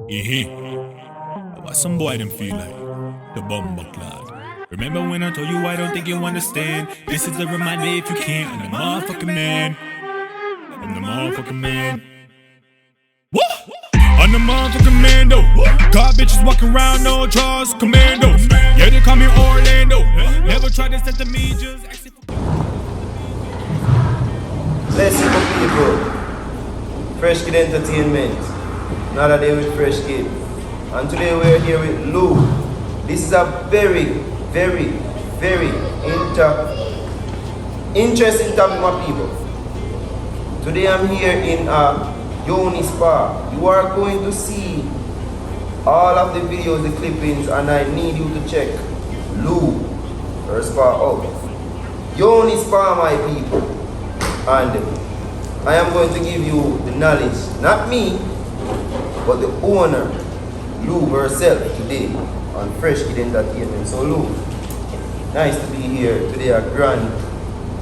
What some boy them feel like? The bumper cloud. Remember when I told you I don't think you understand? This is a reminder if you can't. I'm the motherfucking man. I'm the motherfucking man. What? I'm the motherfucking man though. Got bitches walking around, no draws, commando. Yeah, they call me Orlando. Never tried to set the me, just exit. Bless you people. Fresh Kid Entertainment. Another day with Fresh Kid. And today we're here with Lou. This is a very interesting topic, my people. Today I'm here in Yoni Spa. You are going to see all of the videos, the clippings, and I need you to check Lou, her spa out. Yoni Spa, my people. And I am going to give you the knowledge, not me, but the owner, Lou herself, today on Fresh Kid Entertainment. So Lou, nice to be here today, a grand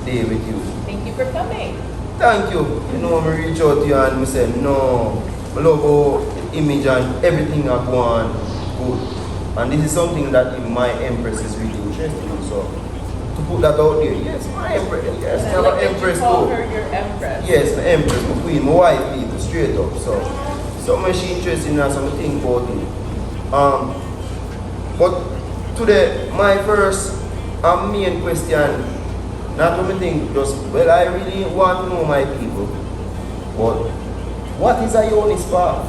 day with you. Thank you for coming. Thank you. You know, I reach out to you and I say, no, I love how the image and everything are going good. And this is something that in my Empress is really interesting. So to put that out there, yes, my Empress, yes, I like that Empress you call too. her your Empress. Yes, my Empress, my queen, my wife, people, straight up. So much interested in that, so I think about it. But today, my first main question, not what I think, just, well, I really want to know my people, but what is a Yoni Spa?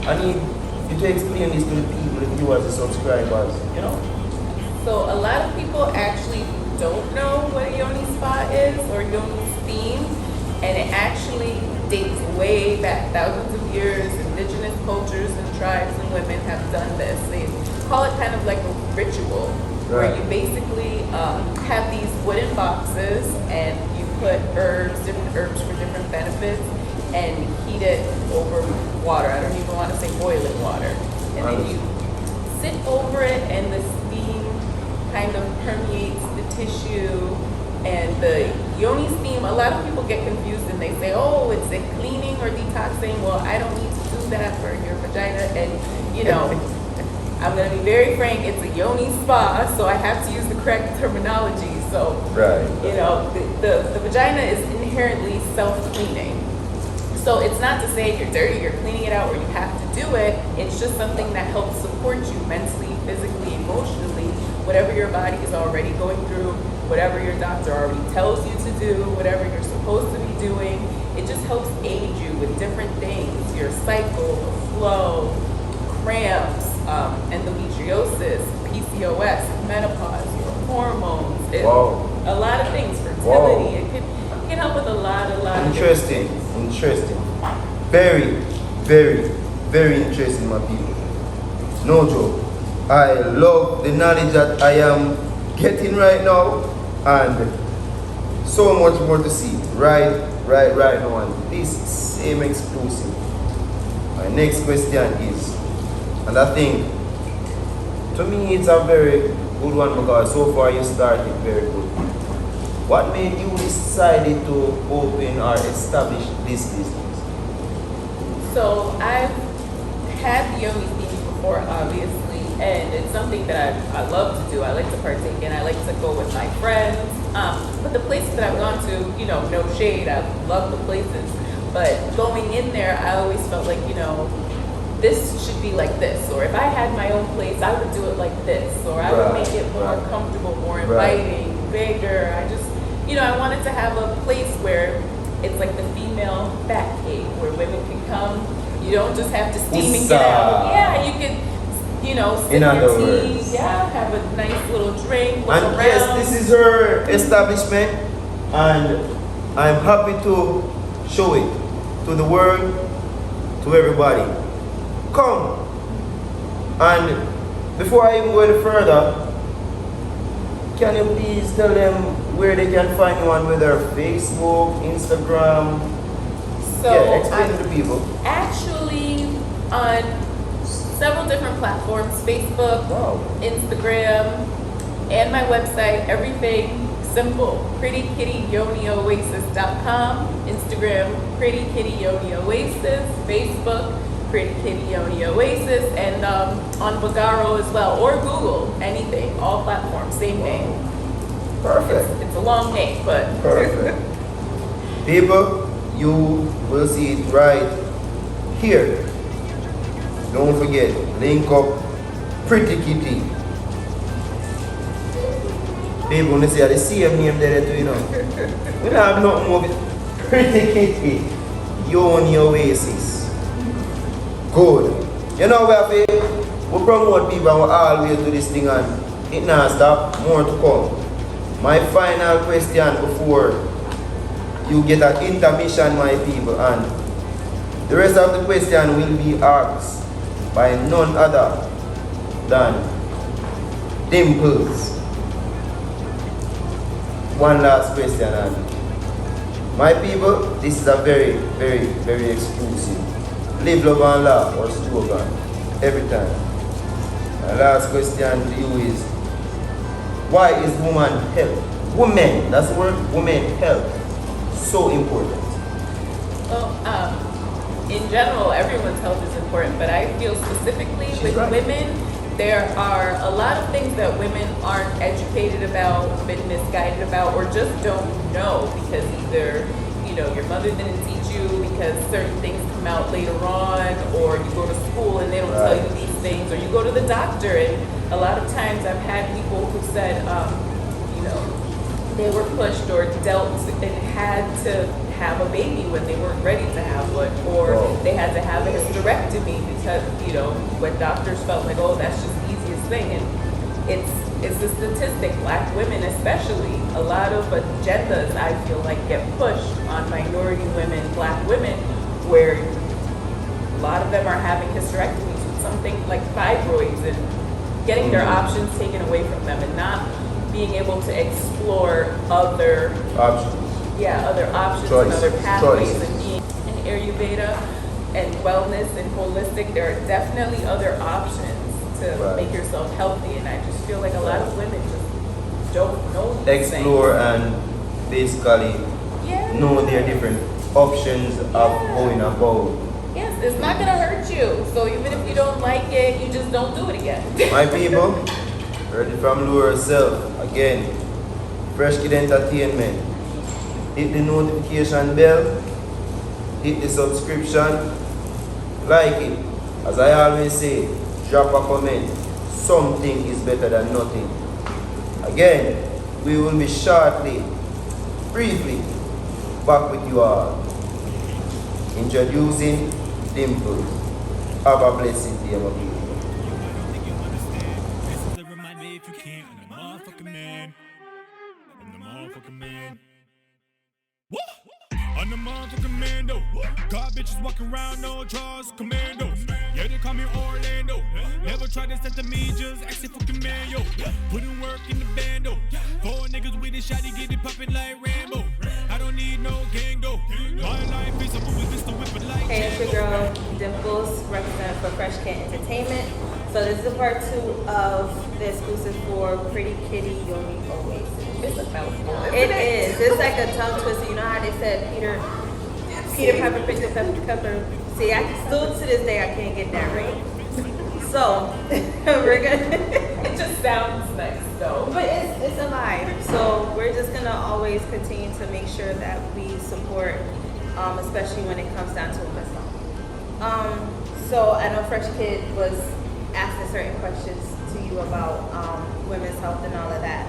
I need you to explain this to the people, the viewers, the subscribers, you know? So a lot of people actually don't know what a Yoni Spa is or Yoni's theme, and it actually dates way back thousands of years. Indigenous cultures and tribes and women have done this. They call it kind of like a ritual, where you basically have these wooden boxes and you put different herbs for different benefits, and heat it over water. I don't even want to say boiling water. And then you sit over it, and the steam kind of permeates the tissue. And the Yoni steam, a lot of people get confused and they say, oh, it's a cleaning or detoxing. Well, I don't need to do that for your vagina. And, you know, I'm going to be very frank, it's a Yoni spa, so I have to use the correct terminology. So, you know, the vagina is inherently self-cleaning. So it's not to say if you're dirty, you're cleaning it out, or you have to do it. It's just something that helps support you mentally, physically, emotionally, whatever your body is already going through, whatever your doctor already tells you to do, whatever you're supposed to be doing. It just helps aid you with different things, your cycle, flow, cramps, endometriosis, PCOS, menopause, your hormones, a lot of things, fertility. It can help with a lot of Interesting. Very interesting, my people. No joke. I love the knowledge that I am getting right now, and so much more to see right now on this same exclusive. My next question is, and I think to me it's a very good one because so far you started very good. What made you decided to open or establish this business? So I've had the Yoni themes before, obviously, and it's something that I love to do. I like to partake in. I like to go with my friends. But the places that I've gone to, you know, no shade, I love the places. But going in there, I always felt like, you know, this should be like this. Or if I had my own place, I would do it like this. Or I would make it more comfortable, more inviting, bigger. I just, you know, I wanted to have a place where it's like the female back cave, where women can come. You don't just have to steam and get out. Yeah, you can, you know, sip your tea. Yeah, have a nice little drink. Look and around. yes, this is her establishment, and I'm happy to show it to the world, to everybody. Come. And before I even go any further, can you please tell them where they can find you on whether Facebook, Instagram? So yeah, explain to the people. Actually, on several different platforms, Facebook, Instagram, and my website, everything simple. PrettyKittyYoniOasis.com, Instagram, PrettyKittyYoniOasis, Facebook, Pretty Kitty Yoni Oasis, and on Bagaro as well, or Google, anything, all platforms, same name. Perfect. It's a long name, but Perfect. People, you will see it right here. Don't forget, link up Pretty Kitty. People, when they say the same name there too, you know. We don't have nothing more with Pretty Kitty. Yoni Oasis. Good. You know where we promote people and we always do this thing and it not stop, more to come. My final question before you get an intermission, my people, and the rest of the question will be asked by none other than Dimples. One last question, and my people, this is a very, very, very exclusive live, love and laugh or slogan every time. My last question to you is, why is women, that's the word, women health, so important? well, in general, everyone's health is important, but I feel specifically She's with right. women, there are a lot of things that women aren't educated about, been misguided about, or just don't know because either, your mother didn't teach you because certain things come out later on, or you go to school and they don't tell you these things, or you go to the doctor, and a lot of times I've had people who said, they were pushed or dealt and had to have a baby when they weren't ready to have one, or they had to have a hysterectomy because, when doctors felt like, oh, that's just the easiest thing. And it's a statistic, Black women especially, a lot of agendas I feel like get pushed on minority women, Black women, where a lot of them are having hysterectomies with something like fibroids and getting their options taken away from them and not being able to explore other Options. other options Choices. and other pathways, Choices. and being in Ayurveda and wellness and holistic, there are definitely other options to make yourself healthy, and I just feel like a lot of women just don't know these Explore and basically know their different options of going about. Yes, it's not gonna hurt you. So even if you don't like it, you just don't do it again. My people, heard it from Lure herself. Again, Fresh Kid Entertainment. Hit the notification bell, hit the subscription, like it. As I always say, drop a comment. Something is better than nothing. Again, we will be shortly, briefly, back with you all. Introducing Dimples. Have a blessed day, my people. I don't think you understand. This is a reminder if you can't. I'm the motherfucking man. I'm the motherfucking man. What? I'm the motherfucking man, though. God bitches walking around, no drawers, commandos. Yeah, they call me Orlando. Never tried to set the me, just acting fucking man, yo. Putting work in the bando. 4 niggas with a shotty, get it poppin' like Rambo. I don't need no gang, though. My life is a movie, just to whip it like Hey, it's your girl Dimples, representing for Fresh Kid Entertainment. So this is part 2 of the exclusive for Pretty Kitty Yoni Oasis. It's a mouthful. It is. It's like a tongue twister. You know how they said Peter Pepper picked the pepper. See, I still to this day I can't get that right. So we're gonna. It just sounds nice though. But it's a vibe. So we're just gonna always continue to make sure that we support, especially when it comes down to women's health. So I know Fresh Kid was asking certain questions to you about women's health and all of that.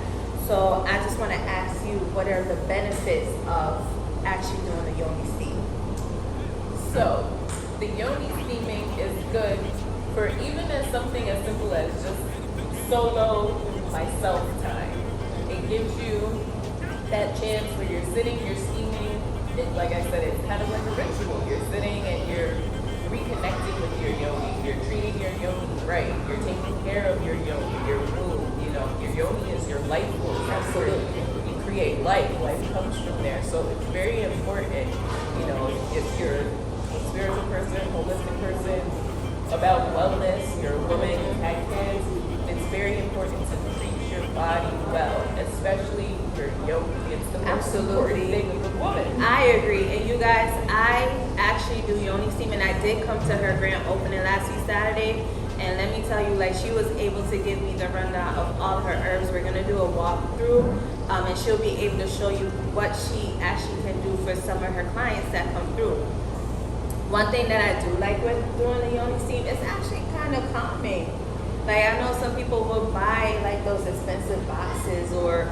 So I just want to ask you, what are the benefits of actually doing the Yoni steam? So the Yoni steaming is good for even as something as simple as just solo myself time. It gives you that chance where you're sitting, you're steaming. Like I said, it's kind of like a ritual. You're sitting and you're reconnecting with your Yoni. You're treating your Yoni right. You're taking care of your Yoni, your womb. Your Yoni is your life force. Absolutely. You create life. Life comes from there. So it's very important, if you're a spiritual person, holistic person, about wellness, you're a woman, you've had kids, it's very important to treat your body well, especially your Yoni. It's the most important thing with a woman. I agree. And you guys, I actually do Yoni steam, and I did come to her grand opening last week Saturday. And let me tell you, like, she was able to give me the rundown of all her herbs. We're gonna do a walkthrough, and she'll be able to show you what she actually can do for some of her clients that come through. One thing that I do like with doing the Yoni steam, it's actually kind of calming. Like, I know some people will buy like those expensive boxes or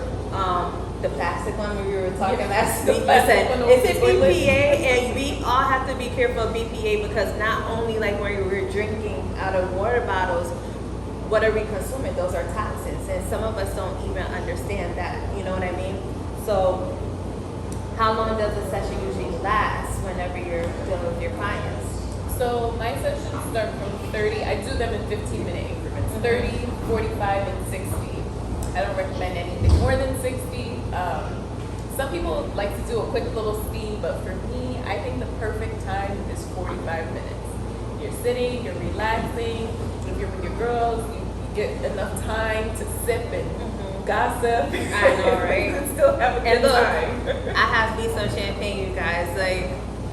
the plastic one we were talking last week. It's a BPA, and we all have to be careful of BPA because not only like when we're drinking out of water bottles, what are we consuming? Those are toxins, and some of us don't even understand that. You know what I mean? So, how long does a session usually last whenever you're dealing with your clients? So my sessions start from 30. I do them in 15-minute increments, 30, 45, and 60. I don't recommend anything more than 60. Some people like to do a quick little steam, but for me, I think the perfect time is 45 minutes. You're sitting, you're relaxing. If you're with your girls, you get enough time to sip and gossip. I know, right? And still have a good And look, time. I have me some champagne, you guys. Like,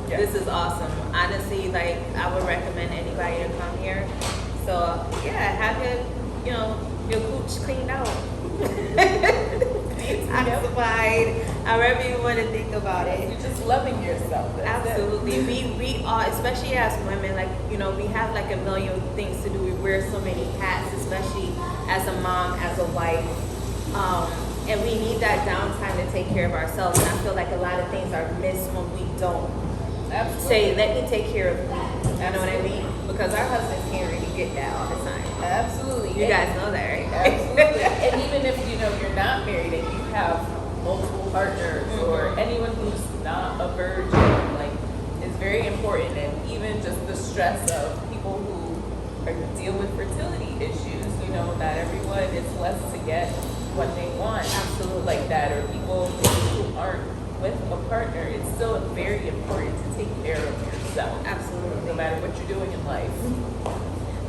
Yes. this is awesome. Honestly, like, I would recommend anybody to come here. So, yeah, have your cooch cleaned out. Detoxified, however you want to think about it. You're just loving yourself. That's Absolutely. it. We all, especially as women, like, we have like a million things to do. We wear so many hats, especially as a mom, as a wife. And we need that downtime to take care of ourselves. And I feel like a lot of things are missed when we don't say, let me take care of me. You know what I mean? Because our husbands can't really get that all the time. Absolutely. You guys know that, right? Absolutely. And even if you're not married and you have multiple partners or anyone who's not a virgin, like, it's very important. And even just the stress of people who deal with fertility issues, that everyone is blessed to get what they want. Absolutely. Like that, or people who aren't with a partner, it's still very important to take care of yourself. Absolutely. No matter what you're doing in life.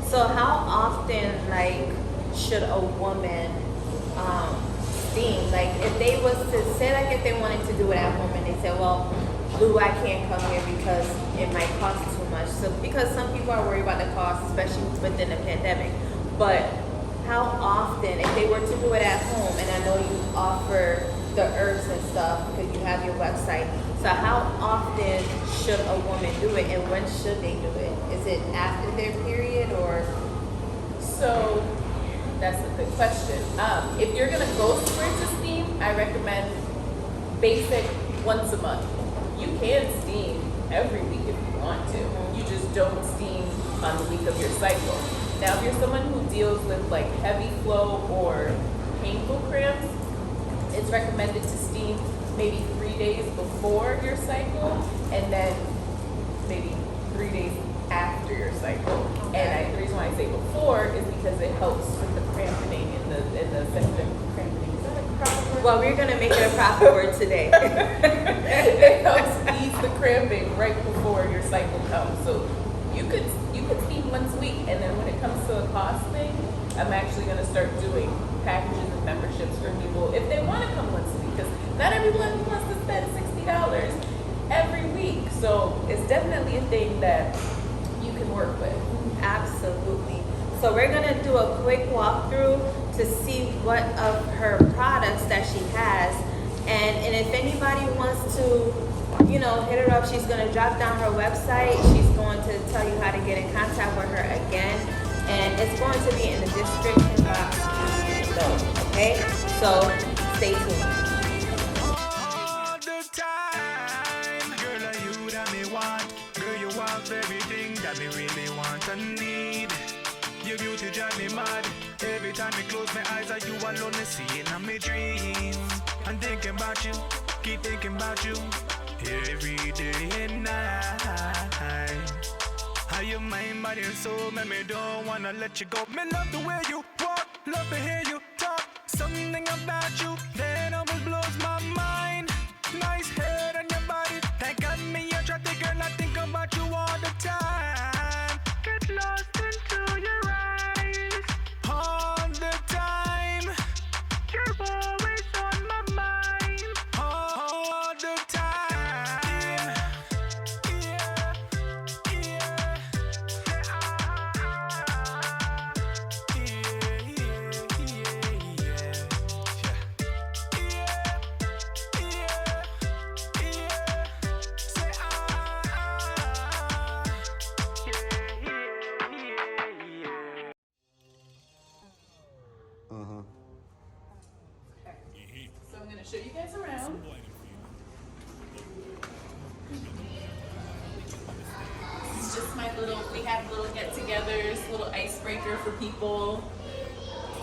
So how often, like, should a woman steam? Like, if they was to say, like, if they wanted to do it at home and they said, well, Lou, I can't come here because it might cost too much. So, because some people are worried about the cost, especially within the pandemic. But how often, if they were to do it at home, and I know you offer the herbs and stuff because you have your website, so how often should a woman do it, and when should they do it? Is it after their period, or? So that's a good question. If you're gonna go somewhere to steam, I recommend basic once a month. You can steam every week if you want to. You just don't steam on the week of your cycle. Now, if you're someone who deals with like heavy flow or painful cramps, it's recommended to steam maybe 3 days before your cycle, and then maybe 3 days after your cycle. And the reason why I say before is because it helps with the cramping and the sensitive cramping. Is that a proper word? Well, we're gonna make it a proper word today. It helps ease the cramping right before your cycle comes. So you could steam once a week, and then when it comes to a cost thing, I'm actually gonna start doing packages and memberships for people if they want to come once a week, because not everyone wants to spend $60 every week. So it's definitely a thing that you can work with. Absolutely. So we're gonna do a quick walkthrough to see what of her products that she has, and if anybody wants to, hit her up, she's gonna drop down her website. She's going to tell you how to get in contact with her again, and it's going to be in the description box below. Okay, so stay tuned. All the time, girl, are you that me want? Girl, you want everything that me really want and need. Your beauty drive me mad. Every time I close my eyes, are you alone? I see it in my dream. I'm thinking about you, keep thinking about you, every day and night. How you mind, body and soul, man, me don't wanna let you go. Me love the way you walk, love to hear you talk. Something about you that always blows my mind. Nice head on your body, that got me attracted, girl. I think about you all the time. Get lost into your eyes all the time. You're always on my mind all the time. Yeah. have little get-togethers, little icebreaker for people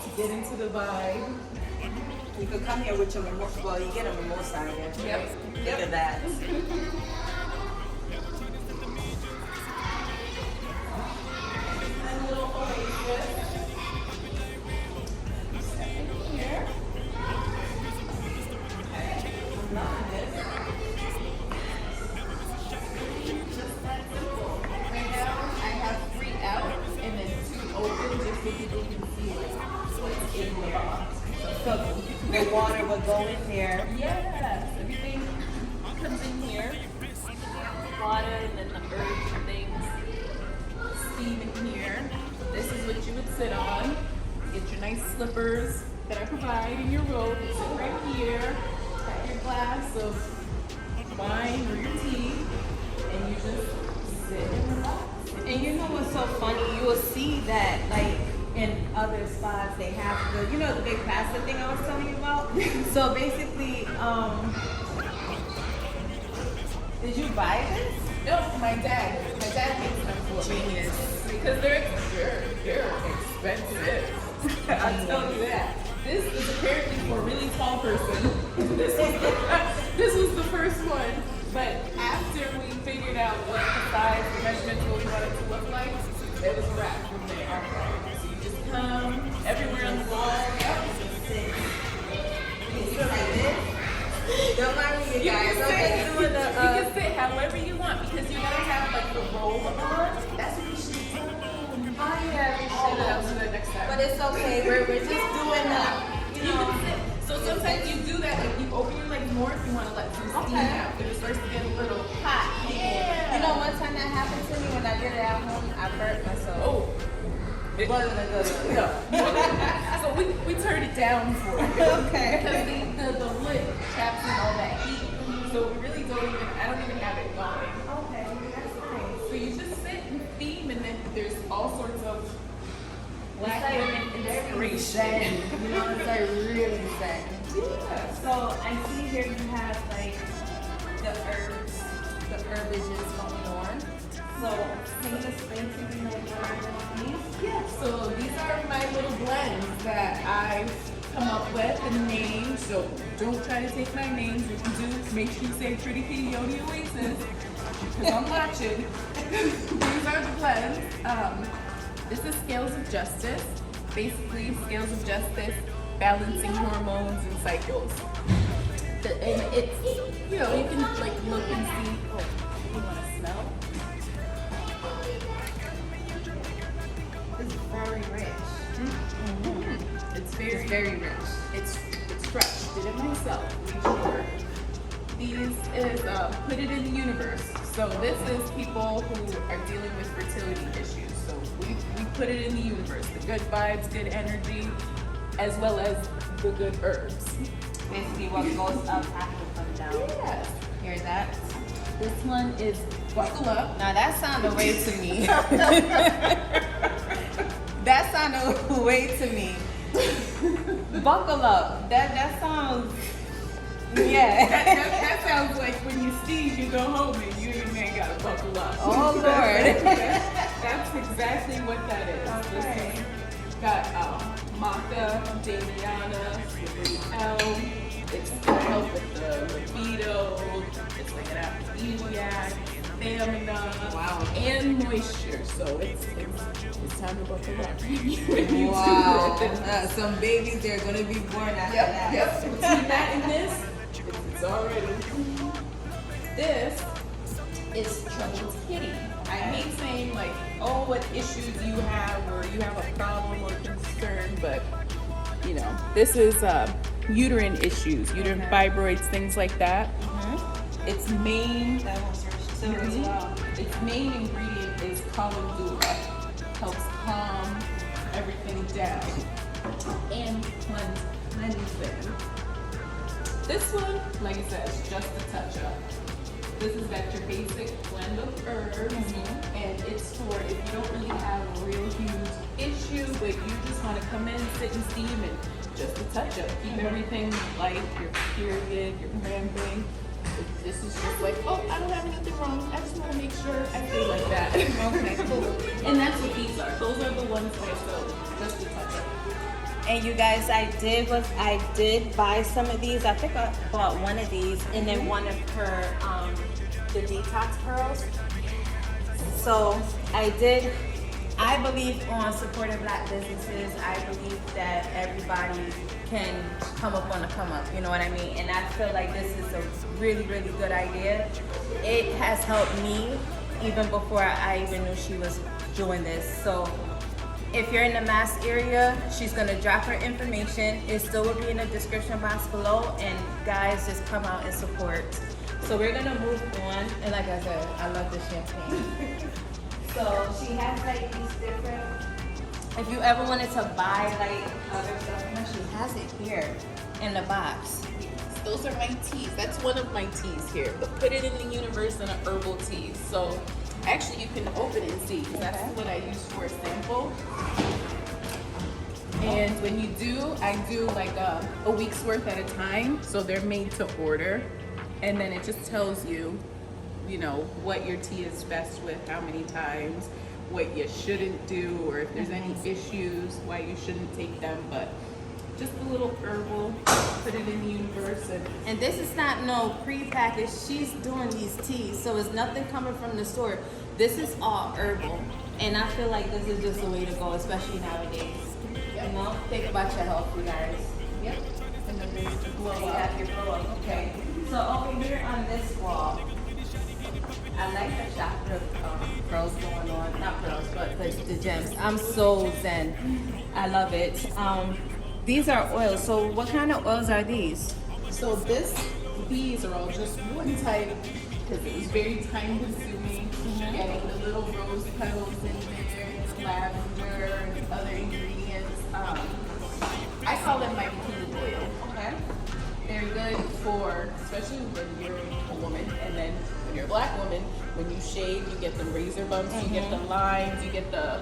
to get into the vibe. You could come here with your mimosa. Well, you get a mimosa, I guess. Yep. Look at that. And a little Oasis. Step in here. I'm loving this. Just that simple. Right now, I have 3 out and then 2 open just so people can see what's in the box. So the water would go in there. Yes, everything comes in here. Water and then the herbs and things. Steam in here. This is what you would sit on. Get your nice slippers that I provide in your robe. Sit right here. Got your glass of wine or your tea. And you just sit and relax. And you know what's so funny? You will see that like in other spots they have the the big plastic thing I was telling you about. So basically, did you buy this? No, my dad makes them for me. Genius. Because they're expensive. I'll tell you that. This is apparently for a really tall person. This was the first one. But after we figured out what the size, the measurements, what we wanted to look like, it was a wrap from there. So you just come everywhere on the wall. Yep. Don't mind me, you guys. You can sit however you want because you gotta have like the robe on. That's what you should do. Oh yeah, we should have to that next time. But it's okay. We're just doing that. You can sit. So sometimes you do that, like you open your legs more if you want to let some steam out. It starts to get a little hot. Yeah. You know, one time that happened to me when I did it at home, I burnt myself. Oh. It wasn't a good one. No. So we turned it down for you. Okay. Because the lid traps in all that heat. So we really I don't even have it going. Okay, that's nice. So you just sit and steam and then there's all sorts of black It's like women very inspiration. zen. You know, it's like really zen. Yeah. So I see here you have like the herbs, the herbages going on. So can you explain to me like what are these? Yeah, so these are my little blends that I've come up with and named. So don't try to take my names. If you do, make sure you say Pretty Kitty Yoni Oasis because I'm watching. These are the blends. This is Scales of Justice. Basically, Scales of Justice, balancing hormones and cycles. And it's, you can like look and see. Oh, you want to smell? It's very rich. Mm-hmm. It's very rich. It's fresh. Did it myself. Be sure. These is put it in the universe. So this is people who are dealing with fertility issues. So we put it in the universe. The good vibes, good energy, as well as the good herbs. Basically, what goes up has to come down. Yes. Hear that? This one is buckle up. Now that sounded way to me. That sounded way to me. Buckle up. That sounds. Yeah. That sounds like when you sneeze, you go home and you and your man gotta buckle up. Oh Lord. That's exactly what that is. Okay. Got maca, damiana, elm. It's to help with the libido. It's like an aphrodisiac, stamina, Wow. and moisture. So it's time to buckle up. Wow. Some babies they're gonna be born after that. Yep. Between that and this, it's already. This is Troubled Kitty. I hate saying like, oh, what issues you have or you have a problem or concern, but this is uterine issues, uterine fibroids, things like that. Its main its main ingredient is calendula. Helps calm everything down and cleansing. This one, like I said, is just a touch up. This is got your basic blend of herbs, and it's for if you don't really have a real huge issue, but you just want to come in, sit and steam, and just a touch up. Keep everything light, your period, your cramping. This is just like, oh, I don't have anything wrong. I just want to make sure I feel like that. not. Okay, cool. And that's what these are. Those are the ones that I sold. Just to touch up. And you guys, I did buy some of these. I think I bought one of these and then one of her the detox pearls. So I believe on supporting Black businesses. I believe that everybody can come up on the come up, you know what I mean? And I feel like this is a really, really good idea. It has helped me even before I even knew she was doing this. So if you're in the Mass area, she's gonna drop her information. It still will be in the description box below. And guys, just come out and support. So we're gonna move on. And like I said, I love the champagne. So she has like these different, if you ever wanted to buy like other stuff, she has it here in the box. Those are my teas. That's one of my teas here. But put it in the universe in a herbal tea. So actually you can open it and see. That's what I use for a sample. And when you do, I do like a week's worth at a time. So they're made to order. And then it just tells you, you know, what your tea is best with, how many times, what you shouldn't do, or if there's any issues, why you shouldn't take them. But just a little herbal, put it in the universe. And this is not no pre-packaged. She's doing these teas, so it's nothing coming from the store. This is all herbal. And I feel like this is just the way to go, especially nowadays. You know, think about your health, you guys. Yep. And then there's the glow You up. have your glow up. Okay. So over here on this wall, I like the chakra pearls going on. Not pearls, but the gems. I'm so zen. I love it. These are oils. So what kind of oils are these? So these are all just one type because it was very time consuming. Getting the little rose petals in there, lavender, and other ingredients. I call them my bikini oil. Okay. They're good for, especially when you're a woman, and then when you're a Black woman, when you shave, you get the razor bumps, you get the lines, you get the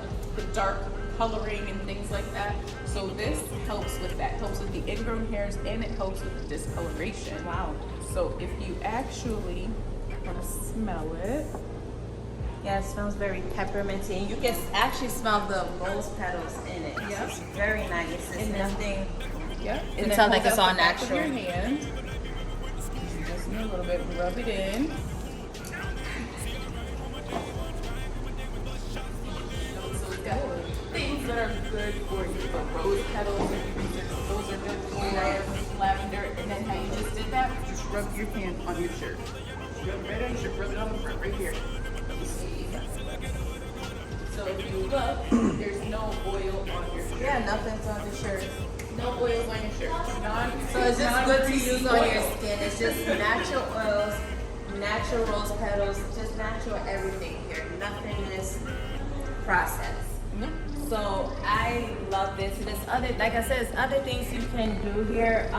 dark coloring and things like that. So this helps with that. Helps with the ingrown hairs and it helps with the discoloration. Wow. So if you actually want to smell it, Yeah, it smells very pepperminty, and you can actually smell the rose petals in it. Yeah. It's very nice. It's And then- nothing. yeah, It and then sounds like hold it's out all the back of natural. your hand. Just a little bit, rub it in. So it's got things that are good for you. But rose petals, those are good for lavender. And then how you just did that, just rub your hand on your shirt. Rub right on your shirt, rub it on the front right here. You see? So if you look, there's no oil on your shirt. Yeah, nothing's on the shirt. No oils on your shirt. So it's just good to use on your skin. It's just natural oils, natural rose petals, just natural everything here. Nothing is processed. No. So I love this. There's other, like I said, there's other things you can do here.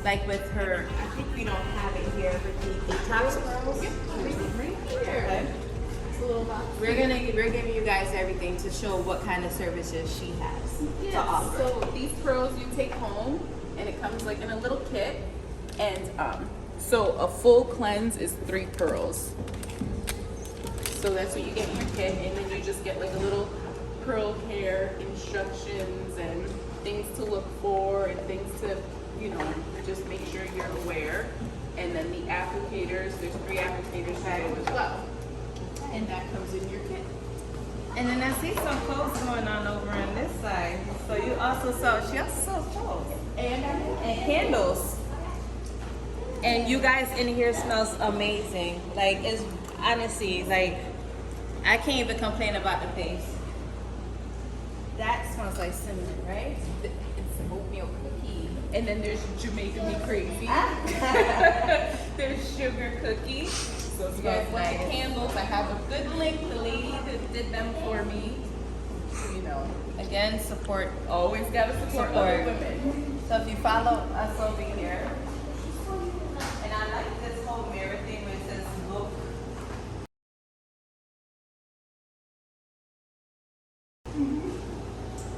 Like with her, I think we don't have it here with the detox pearls. Right here. It's a little box. We're giving you guys everything to show what kind of services she has to Yeah, offer. so these pearls you take home and it comes like in a little kit. And so a full cleanse is 3 pearls. So that's what you get in your kit, and then you just get like a little pearl care instructions and things to look for and things to, you know, just make sure you're aware. And then the applicators, there's 3 applicators to go as well. And that comes in your kit. And then I see some clothes going on over on this side. So you also saw, she also sells clothes And and candles. And you guys in here smells amazing. Like it's honestly like I can't even complain about the place. That smells like cinnamon, right? it's oatmeal cookie. And then there's Jamaican Me Crazy. There's sugar cookie. So if you guys want the Nice. candles, I have a good link. The lady that did them for me. So, you know, Again, support. always gotta support other women. So if you follow us over here, and I like this whole mirror thing where it says look.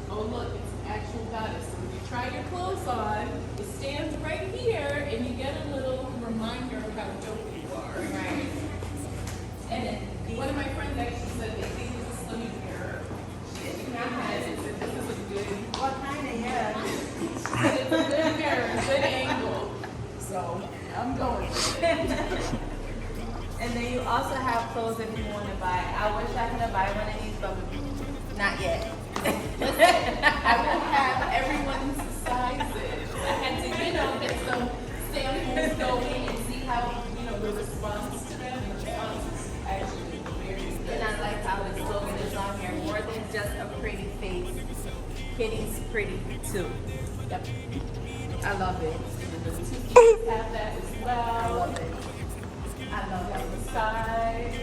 Oh look, it's an actual goddess. So when you try your clothes on, it stands right here and you get a little reminder of how dope you are. Right. And then One of my friends actually said they think it's a swimming mirror. She didn't have that. She said this is a good, What kind of hair? it's a good mirror, good angle. So I'm going with it. And then you also have clothes if you want to buy. I wish I could buy one of these, but not yet. I will have everyone's sizes. I had to, get some samples going and see how, the response to them. The response is actually very good. And I like how the slogan is on here. More than just a pretty face. Kitty's pretty too. Yep. I love it. And the Tukis have that as well. I love it. I love the size.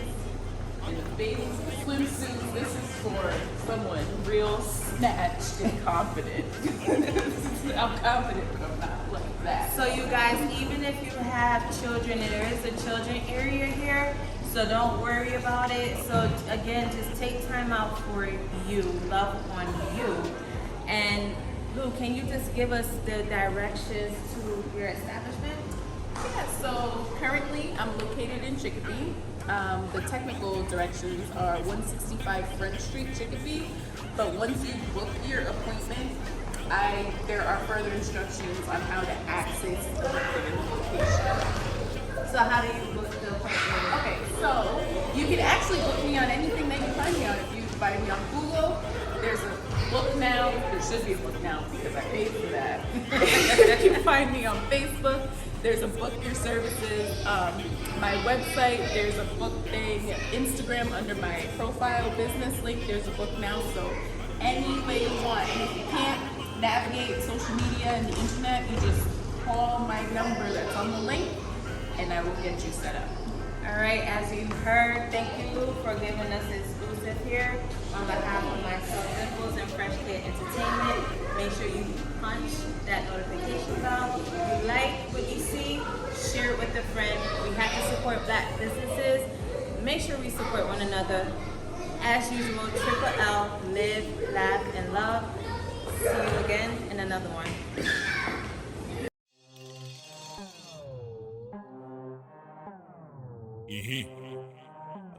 And the baby swimsuit. This is for someone real snatched and confident. I'm confident, but I'm not like that. So you guys, even if you have children, there is a children area here, so don't worry about it. So again, just take time out for you, love on you. And Lou, can you just give us the directions to your establishment? Yeah, so currently I'm located in Chicopee. The technical directions are 165 Front Street, Chicopee. But once you book your appointment, there are further instructions on how to access the location. So how do you book the appointment? Okay, so you can actually book me on anything that you find me on. If you find me on Google, there's a book now. There should be a book now because I paid for that. If you find me on Facebook, there's a book your services. My website, there's a book thing. Instagram under my profile business link, there's a book now. So any way you want. And if you can't navigate social media and the internet, you just call my number that's on the link and I will get you set up. All right, as you heard, thank you, Lou, for giving us exclusive here on behalf of myself, Dimples, and Fresh Kid Entertainment. Make sure you punch that notification bell. If you like what you see, share it with a friend. We have to support Black businesses. Make sure we support one another. As usual, Triple L, live, laugh, and love. See you again in another one. Yeah.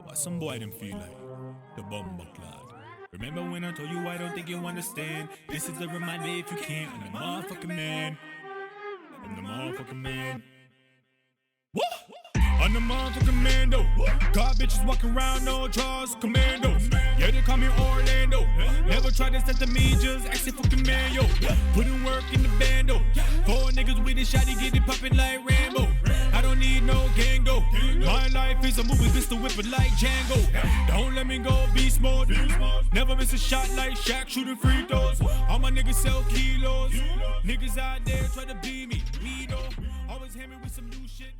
What some boy them feel like? The bomber clad. Remember when I told you I don't think you understand? This is a reminder if you can't. I'm the motherfucking man. I'm the motherfucking man. What? I'm the motherfucking man though. Got bitches walking around, no drawers, commando. Yeah, they call me Orlando. Never tried to set to me, just acting fucking man, yo. Putting work in the bando. 4 niggas with a shot, get it popping like Rambo. I don't need no gang though. My life is a movie, pistol whipping like Django. Don't let me go, beast mode. Never miss a shot like Shaq, shooting free throws. All my niggas sell kilos. Niggas out there try to be me. We know, always hit me with some new shit.